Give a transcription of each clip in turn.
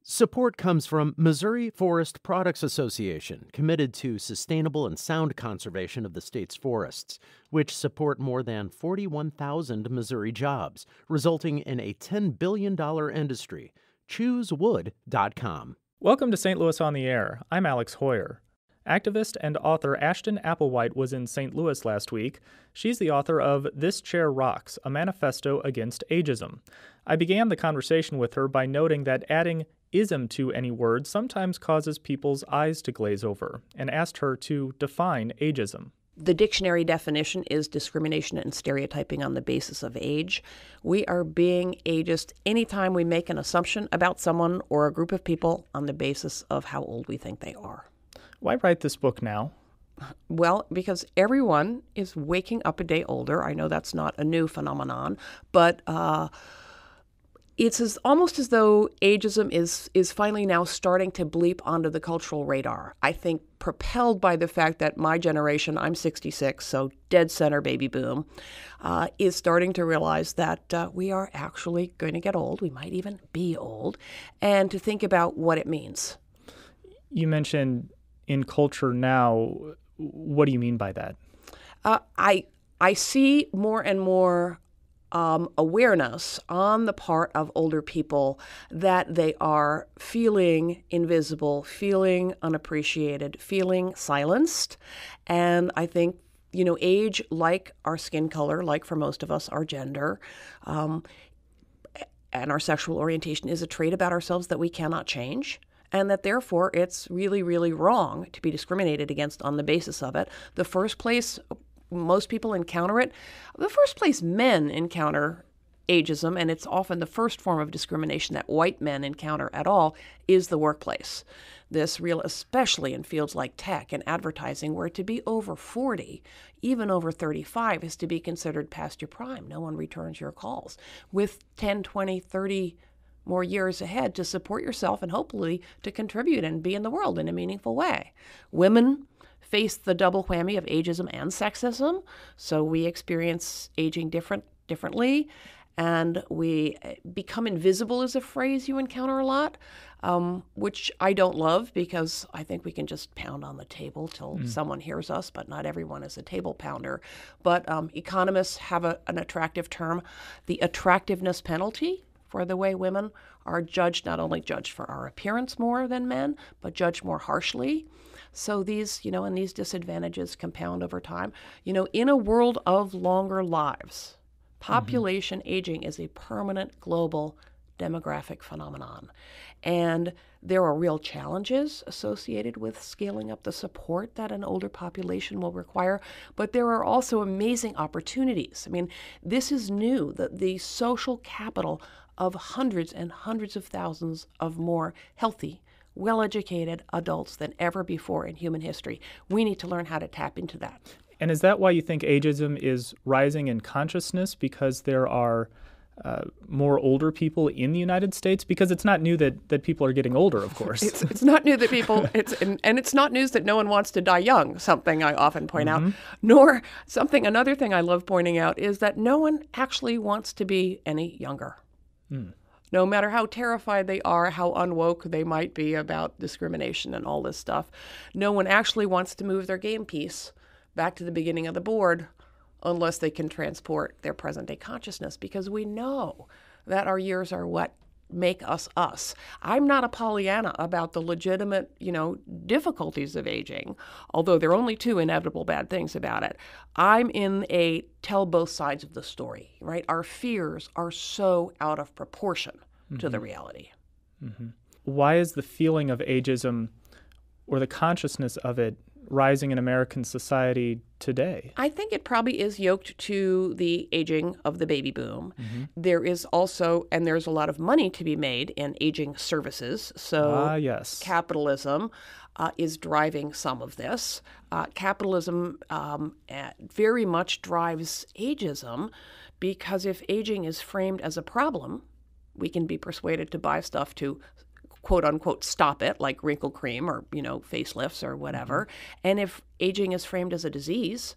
Support comes from Missouri Forest Products Association, committed to sustainable and sound conservation of the state's forests, which support more than 41,000 Missouri jobs, resulting in a $10 billion industry. ChooseWood.com. Welcome to St. Louis on the Air. I'm Alex Hoyer. Activist and author Ashton Applewhite was in St. Louis last week. She's the author of This Chair Rocks, a Manifesto Against Ageism. I began the conversation with her by noting that adding ism to any word sometimes causes people's eyes to glaze over, and asked her to define ageism. The dictionary definition is discrimination and stereotyping on the basis of age. We are being ageist anytime we make an assumption about someone or a group of people on the basis of how old we think they are. Why write this book now? Well, because everyone is waking up a day older. I know that's not a new phenomenon, but it's almost as though ageism is finally now starting to bleep onto the cultural radar. I think propelled by the fact that my generation, I'm 66, so dead center baby boom, is starting to realize that we are actually going to get old. We might even be old, and to think about what it means. You mentioned in culture now. What do you mean by that? I see more and more awareness on the part of older people that they are feeling invisible, feeling unappreciated, feeling silenced. And I think, age, like our skin color, like for most of us, our gender, and our sexual orientation is a trait about ourselves that we cannot change. And that therefore it's really, really wrong to be discriminated against on the basis of it. The first place most people encounter it, the first place men encounter ageism, and it's often the first form of discrimination that white men encounter at all, is the workplace. This especially in fields like tech and advertising, where to be over 40, even over 35, is to be considered past your prime. No one returns your calls. With 10, 20, 30 more years ahead to support yourself and hopefully to contribute and be in the world in a meaningful way. Women face the double whammy of ageism and sexism, so we experience aging differently, and we become invisible is a phrase you encounter a lot, which I don't love because I think we can just pound on the table till someone hears us, but not everyone is a table pounder. But economists have an attractive term, the attractiveness penalty, for the way women are judged, not only judged for our appearance more than men, but judged more harshly. So these, and these disadvantages compound over time. In a world of longer lives, population aging is a permanent global demographic phenomenon. And there are real challenges associated with scaling up the support that an older population will require, but there are also amazing opportunities. I mean, this is new, the social capital of hundreds and hundreds of thousands of more healthy, well-educated adults than ever before in human history. We need to learn how to tap into that. And is that why you think ageism is rising in consciousness? Because there are more older people in the United States? Because it's not new that people are getting older, of course. It's not new that people, and it's not news that no one wants to die young, something I often point out. Another thing I love pointing out is that no one actually wants to be any younger. No matter how terrified they are, how unwoke they might be about discrimination and all this stuff, no one actually wants to move their game piece back to the beginning of the board unless they can transport their present-day consciousness, because we know that our years are what make us us. I'm not a Pollyanna about the legitimate, difficulties of aging, although there are only two inevitable bad things about it. I'm in a tell both sides of the story, right? Our fears are so out of proportion to the reality. Why is the feeling of ageism or the consciousness of it rising in American society today? I think it probably is yoked to the aging of the baby boom. There is also, and there's a lot of money to be made in aging services. So yes. Capitalism is driving some of this. Capitalism very much drives ageism, because if aging is framed as a problem, we can be persuaded to buy stuff to quote unquote stop it, like wrinkle cream or, facelifts or whatever. And if aging is framed as a disease,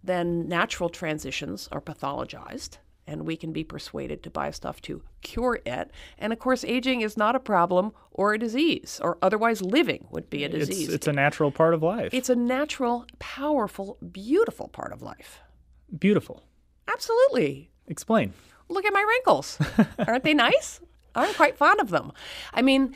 then natural transitions are pathologized and we can be persuaded to buy stuff to cure it. And of course, aging is not a problem or a disease, or otherwise living would be a disease. It's a natural part of life. It's a natural, powerful, beautiful part of life. Beautiful. Absolutely. Explain. Look at my wrinkles. Aren't they nice? I'm quite fond of them. I mean,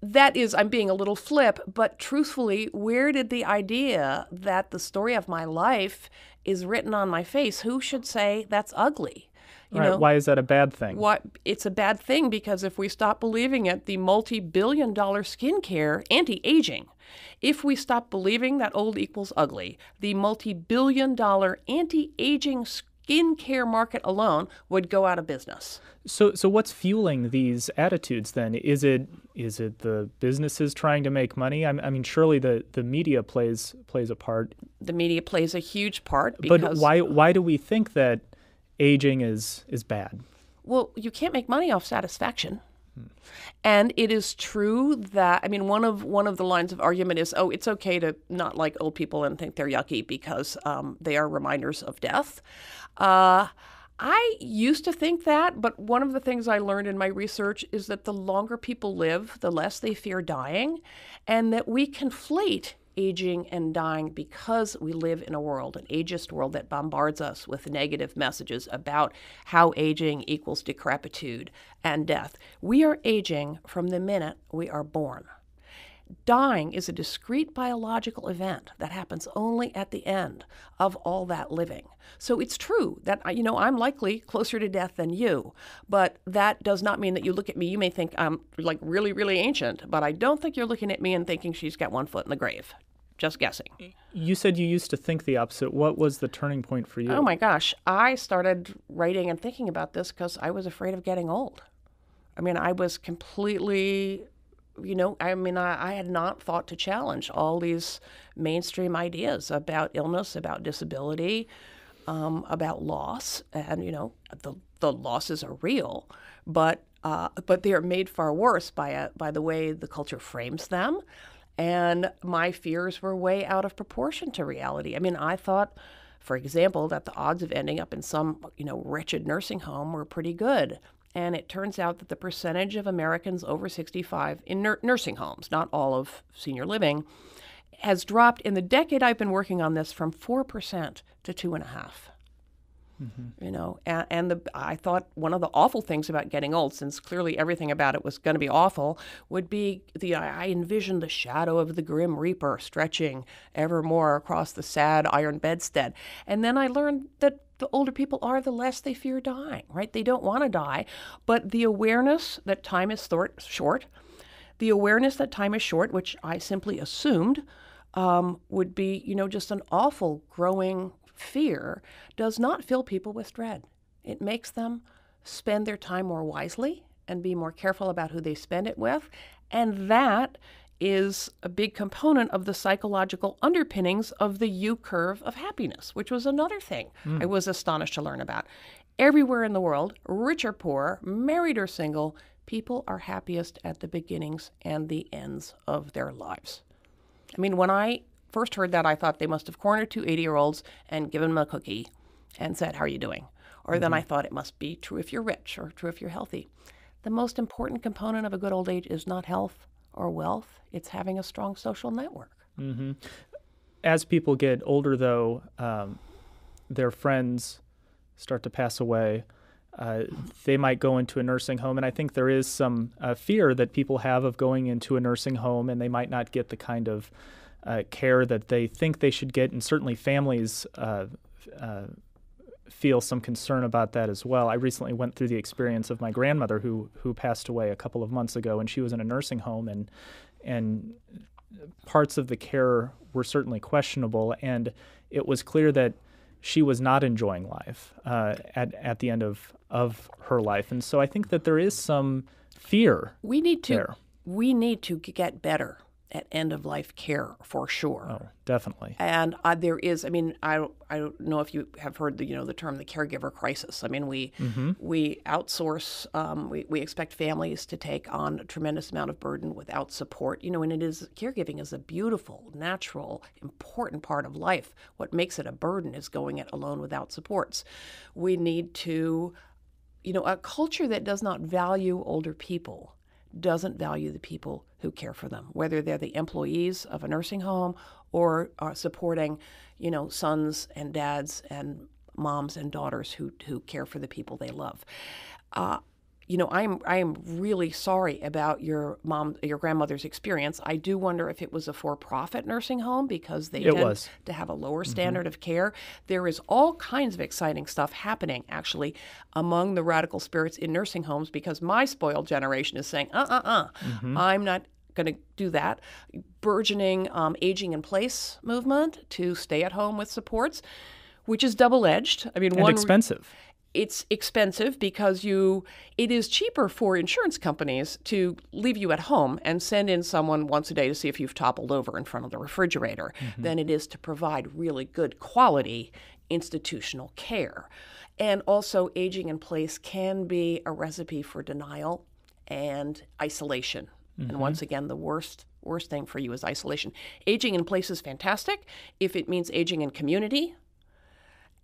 that is, I'm being a little flip, but truthfully, where did the idea that the story of my life is written on my face? Who should say that's ugly? You know, why is that a bad thing? It's a bad thing because if we stop believing it, the multi-billion-dollar skincare, anti-aging, if we stop believing that old equals ugly, the multi-billion-dollar anti-aging skincare market alone would go out of business. So what's fueling these attitudes then? Is it the businesses trying to make money? I mean, surely the media plays a part. The media plays a huge part. Because, but why do we think that aging is bad? Well, you can't make money off satisfaction. And it is true that, I mean, one of the lines of argument is, oh, it's okay to not like old people and think they're yucky because they are reminders of death. I used to think that, but one of the things I learned in my research is that the longer people live, the less they fear dying, and that we conflate aging and dying because we live in a world, an ageist world that bombards us with negative messages about how aging equals decrepitude and death. We are aging from the minute we are born. Dying is a discrete biological event that happens only at the end of all that living. So it's true that, I'm likely closer to death than you, but that does not mean that you look at me, you may think I'm like really, really ancient, but I don't think you're looking at me and thinking she's got one foot in the grave. Just guessing. You said you used to think the opposite. What was the turning point for you? Oh my gosh. I started writing and thinking about this because I was afraid of getting old. I mean, I was completely... I had not thought to challenge all these mainstream ideas about illness, about disability, about loss. And, the losses are real, but they are made far worse by the way the culture frames them. And my fears were way out of proportion to reality. I mean, I thought, for example, that the odds of ending up in some, wretched nursing home were pretty good. And it turns out that the percentage of Americans over 65 in nursing homes, not all of senior living, has dropped in the decade I've been working on this from 4% to 2.5%. Mm-hmm. I thought one of the awful things about getting old, since clearly everything about it was going to be awful, would be I envisioned the shadow of the grim reaper stretching ever more across the sad iron bedstead. And then I learned that the older people are, the less they fear dying, right? They don't want to die. But the awareness that time is short, which I simply assumed would be, just an awful growing fear, does not fill people with dread. It makes them spend their time more wisely and be more careful about who they spend it with. And that is a big component of the psychological underpinnings of the U-curve of happiness, which was another thing I was astonished to learn about. Everywhere in the world, rich or poor, married or single, people are happiest at the beginnings and the ends of their lives. I mean, when I first heard that, I thought they must have cornered two 80-year-olds and given them a cookie and said, "How are you doing?" Or then I thought it must be true if you're rich or true if you're healthy. The most important component of a good old age is not health or wealth. It's having a strong social network. Mm-hmm. As people get older, though, their friends start to pass away. They might go into a nursing home, and I think there is some fear that people have of going into a nursing home, and they might not get the kind of care that they think they should get, and certainly families feel some concern about that as well. I recently went through the experience of my grandmother who passed away a couple of months ago, and she was in a nursing home, and parts of the care were certainly questionable, and it was clear that she was not enjoying life at the end of her life. And so I think that there is some fear there. We need to get better at end-of-life care, for sure. Oh, definitely. And there is, I mean, I don't know if you have heard the term the caregiver crisis. I mean, we outsource, we expect families to take on a tremendous amount of burden without support. And caregiving is a beautiful, natural, important part of life. What makes it a burden is going it alone without supports. We need to a culture that does not value older people doesn't value the people who care for them, whether they're the employees of a nursing home or are supporting, sons and dads and moms and daughters who care for the people they love. I am really sorry about your grandmother's experience. I do wonder if it was a for-profit nursing home because they tend to have a lower standard of care. There is all kinds of exciting stuff happening, actually, among the radical spirits in nursing homes because my spoiled generation is saying, I'm not going to do that. Burgeoning aging in place movement to stay at home with supports, which is double-edged. I mean, expensive. It's expensive because it is cheaper for insurance companies to leave you at home and send in someone once a day to see if you've toppled over in front of the refrigerator than it is to provide really good quality institutional care. And also, aging in place can be a recipe for denial and isolation. And once again, the worst thing for you is isolation. Aging in place is fantastic if it means aging in community.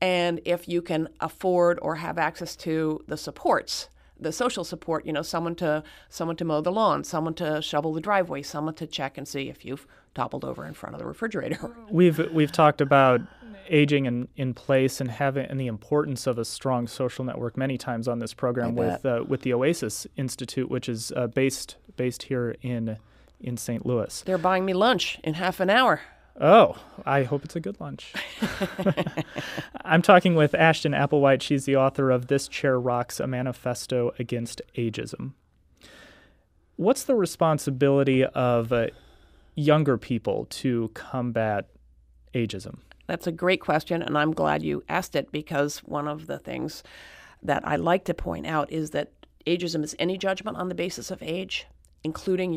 And if you can afford or have access to the supports, the social support, someone to mow the lawn, someone to shovel the driveway, someone to check and see if you've toppled over in front of the refrigerator. We've talked about aging in place and the importance of a strong social network many times on this program with the Oasis Institute, which is based here in St. Louis. They're buying me lunch in half an hour. Oh, I hope it's a good lunch. I'm talking with Ashton Applewhite. She's the author of This Chair Rocks, a Manifesto Against Ageism. What's the responsibility of younger people to combat ageism? That's a great question, and I'm glad you asked it because one of the things that I like to point out is that ageism is any judgment on the basis of age, including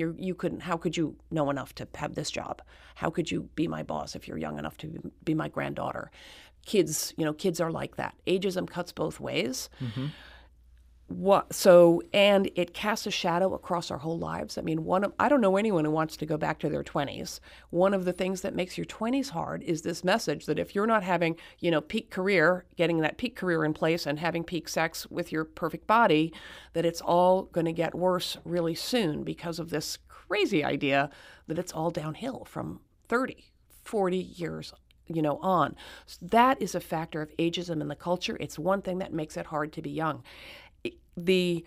how could you know enough to have this job? How could you be my boss if you're young enough to be my granddaughter? Kids are like that. Ageism cuts both ways. And it casts a shadow across our whole lives. I mean, I don't know anyone who wants to go back to their 20s. One of the things that makes your 20s hard is this message that if you're not having, peak career, getting that peak career in place and having peak sex with your perfect body, that it's all going to get worse really soon because of this crazy idea that it's all downhill from 30, 40 years on. So that is a factor of ageism in the culture. It's one thing that makes it hard to be young. The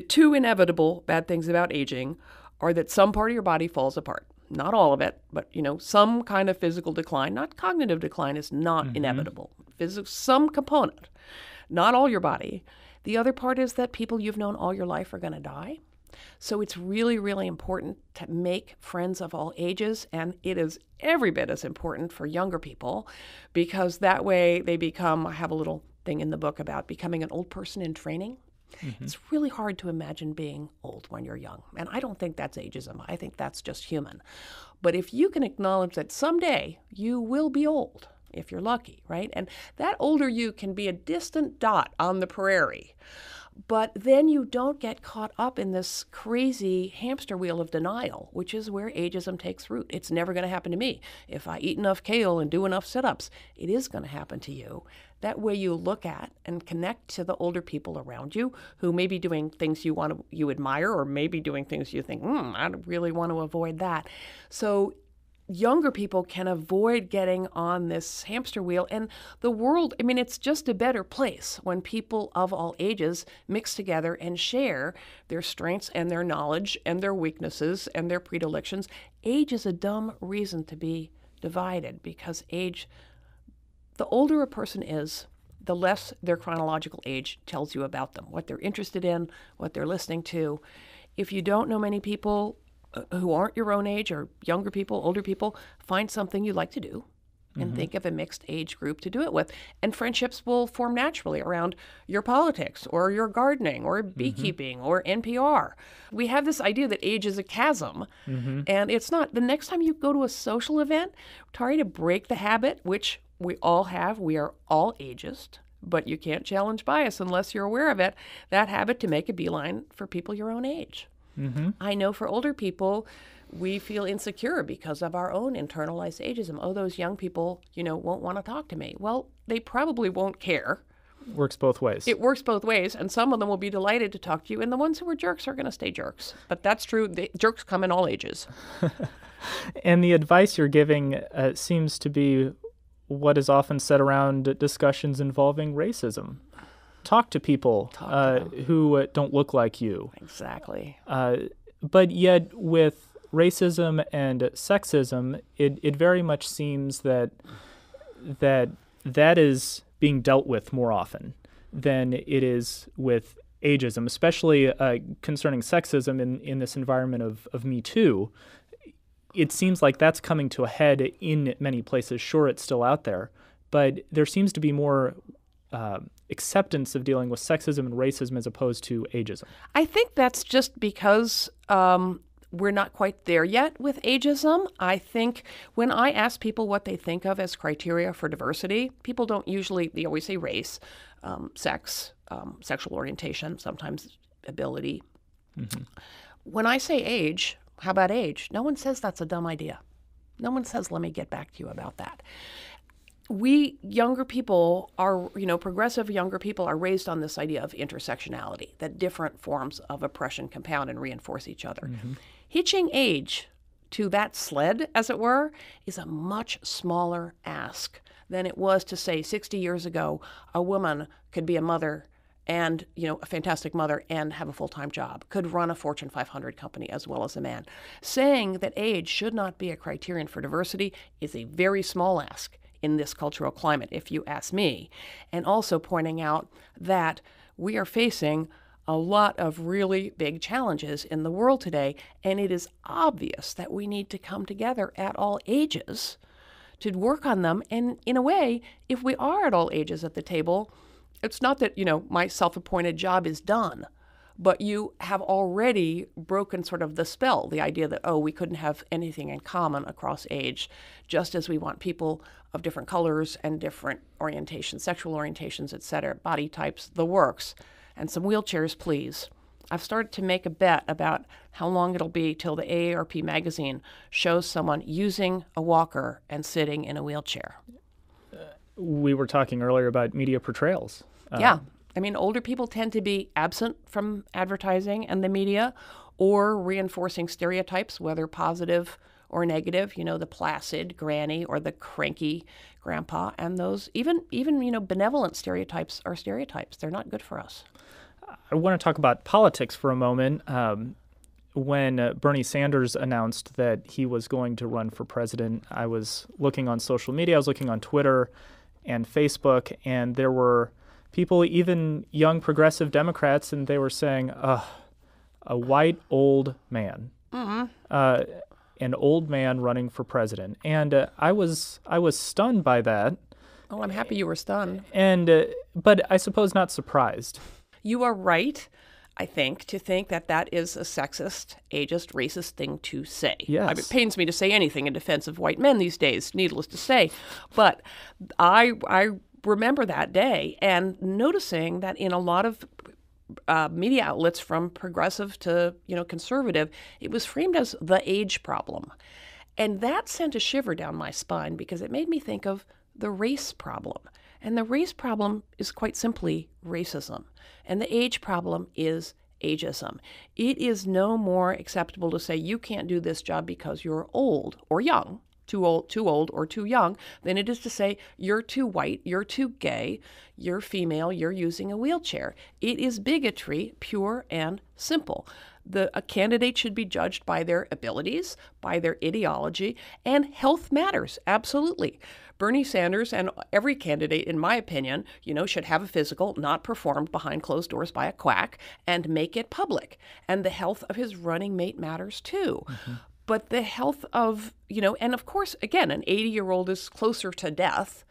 two inevitable bad things about aging are that some part of your body falls apart. Not all of it, but some kind of physical decline, not cognitive decline, is not inevitable. Some component, not all your body. The other part is that people you've known all your life are going to die. So it's really, really important to make friends of all ages, and it is every bit as important for younger people because that way they I have a little thing in the book about becoming an old person in training. It's really hard to imagine being old when you're young. And I don't think that's ageism. I think that's just human. But if you can acknowledge that someday you will be old, if you're lucky, right? And that older you can be a distant dot on the prairie. But then you don't get caught up in this crazy hamster wheel of denial, which is where ageism takes root. It's never going to happen to me. If I eat enough kale and do enough sit-ups, it is going to happen to you. That way you look at and connect to the older people around you who may be doing things you admire or maybe doing things you think, I really want to avoid that. So younger people can avoid getting on this hamster wheel. And the world, it's just a better place when people of all ages mix together and share their strengths and their knowledge and their weaknesses and their predilections. Age is a dumb reason to be divided because the older a person is, the less their chronological age tells you about them, what they're interested in, what they're listening to. If you don't know many people who aren't your own age or younger people, older people, find something you like to do and think of a mixed age group to do it with. And friendships will form naturally around your politics or your gardening or beekeeping or NPR. We have this idea that age is a chasm, and it's not. The next time you go to a social event, try to break the habit, which we all have. We are all ageist, but you can't challenge bias unless you're aware of it. That habit to make a beeline for people your own age. I know for older people, we feel insecure because of our own internalized ageism. Oh, those young people, won't want to talk to me. Well, they probably won't care Works both ways. It works both ways, and some of them will be delighted to talk to you, and the ones who are jerks are going to stay jerks. But that's true. Jerks come in all ages. And the advice you're giving seems to be what is often said around discussions involving racism. Talk to people who don't look like you. Exactly. But yet with racism and sexism, it very much seems that is being dealt with more often than it is with ageism, especially concerning sexism in this environment of Me Too. It seems like that's coming to a head in many places. Sure, it's still out there, but there seems to be more acceptance of dealing with sexism and racism as opposed to ageism. I think that's just because we're not quite there yet with ageism. I think when I ask people what they think of as criteria for diversity, people don't usually, they always say race, sex, sexual orientation, sometimes ability. Mm-hmm. When I say age, how about age? No one says that's a dumb idea. No one says, let me get back to you about that. We younger people are, progressive younger people are raised on this idea of intersectionality, that different forms of oppression compound and reinforce each other. Mm-hmm. Hitching age to that sled, as it were, is a much smaller ask than it was to say 60 years ago a woman could be a mother and, a fantastic mother and have a full-time job, could run a Fortune 500 company as well as a man. Saying that age should not be a criterion for diversity is a very small ask in this cultural climate, if you ask me. And also pointing out that we are facing a lot of really big challenges in the world today, and it is obvious that we need to come together at all ages to work on them. And in a way, if we are at all ages at the table, it's not that, my self-appointed job is done, but you have already broken sort of the spell, the idea that, we couldn't have anything in common across age, just as we want people of different colors and different orientations, sexual orientations, et cetera, body types, the works. And some wheelchairs, please. I've started to make a bet about how long it'll be till the AARP magazine shows someone using a walker and sitting in a wheelchair. We were talking earlier about media portrayals. Yeah. I mean, older people tend to be absent from advertising and the media, or reinforcing stereotypes, whether positive or negative, the placid granny or the cranky grandpa. And those, even benevolent stereotypes are stereotypes. They're not good for us. I want to talk about politics for a moment. When Bernie Sanders announced that he was going to run for president, I was looking on social media, I was looking on Twitter and Facebook, and there were people, even young progressive Democrats, and they were saying, a white old man, an old man running for president. And I was stunned by that. Oh, I'm happy you were stunned. But I suppose not surprised. You are right, I think, to think that that is a sexist, ageist, racist thing to say. Yes. It pains me to say anything in defense of white men these days, needless to say. But I remember that day and noticing that in a lot of media outlets, from progressive to conservative, it was framed as the age problem. And that sent a shiver down my spine because it made me think of the race problem. And the race problem is quite simply racism. And the age problem is ageism. It is no more acceptable to say you can't do this job because you're old or young, too old or too young, than it is to say you're too white, you're too gay, you're female, you're using a wheelchair. It is bigotry, pure and simple. A candidate should be judged by their abilities, by their ideology, and health matters, absolutely. Bernie Sanders and every candidate, in my opinion, should have a physical not performed behind closed doors by a quack and make it public. And the health of his running mate matters too. Mm-hmm. But the health of, and of course, again, an 80-year-old is closer to death,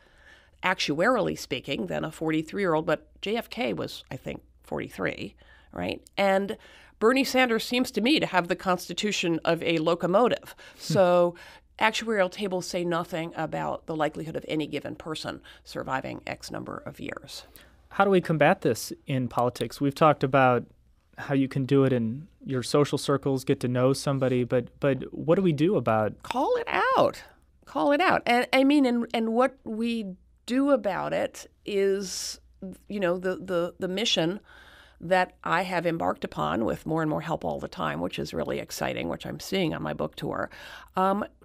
actuarially speaking, than a 43-year-old. But JFK was, I think, 43, right? And Bernie Sanders seems to me to have the constitution of a locomotive. So actuarial tables say nothing about the likelihood of any given person surviving X number of years. How do we combat this in politics? We've talked about how you can do it in your social circles, get to know somebody, but what do we do about? Call it out. And I mean, and what we do about it is the mission that I have embarked upon with more and more help all the time, which is really exciting, which I'm seeing on my book tour,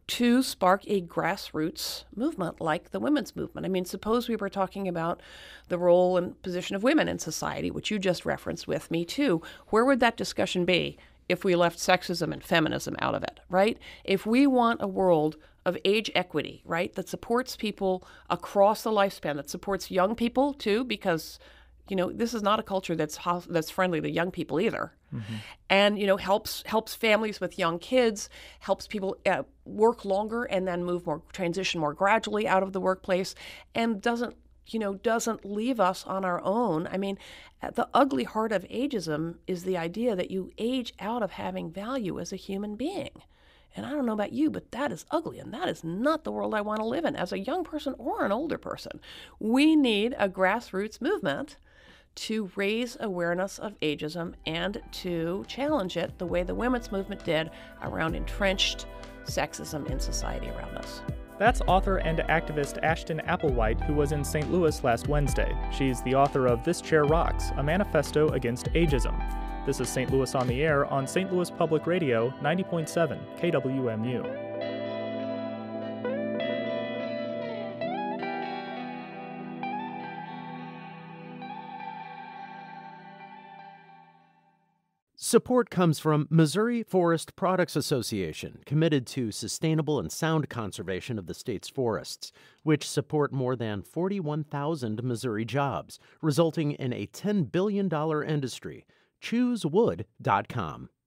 to spark a grassroots movement like the women's movement. I mean, suppose we were talking about the role and position of women in society, which you just referenced with me too. Where would that discussion be if we left sexism and feminism out of it, right? If we want a world of age equity, right, that supports people across the lifespan, that supports young people too, because this is not a culture that's friendly to young people either, and helps families with young kids, helps people work longer and then transition more gradually out of the workplace, and doesn't leave us on our own. I mean, the ugly heart of ageism is the idea that you age out of having value as a human being. And I don't know about you, but that is ugly, and that is not the world I want to live in as a young person or an older person. We need a grassroots movement to raise awareness of ageism and to challenge it the way the women's movement did around entrenched sexism in society around us. That's author and activist Ashton Applewhite, who was in St. Louis last Wednesday. She's the author of This Chair Rocks, a manifesto against ageism. This is St. Louis on the Air on St. Louis Public Radio, 90.7 KWMU. Support comes from Missouri Forest Products Association, committed to sustainable and sound conservation of the state's forests, which support more than 41,000 Missouri jobs, resulting in a $10 billion industry. ChooseWood.com.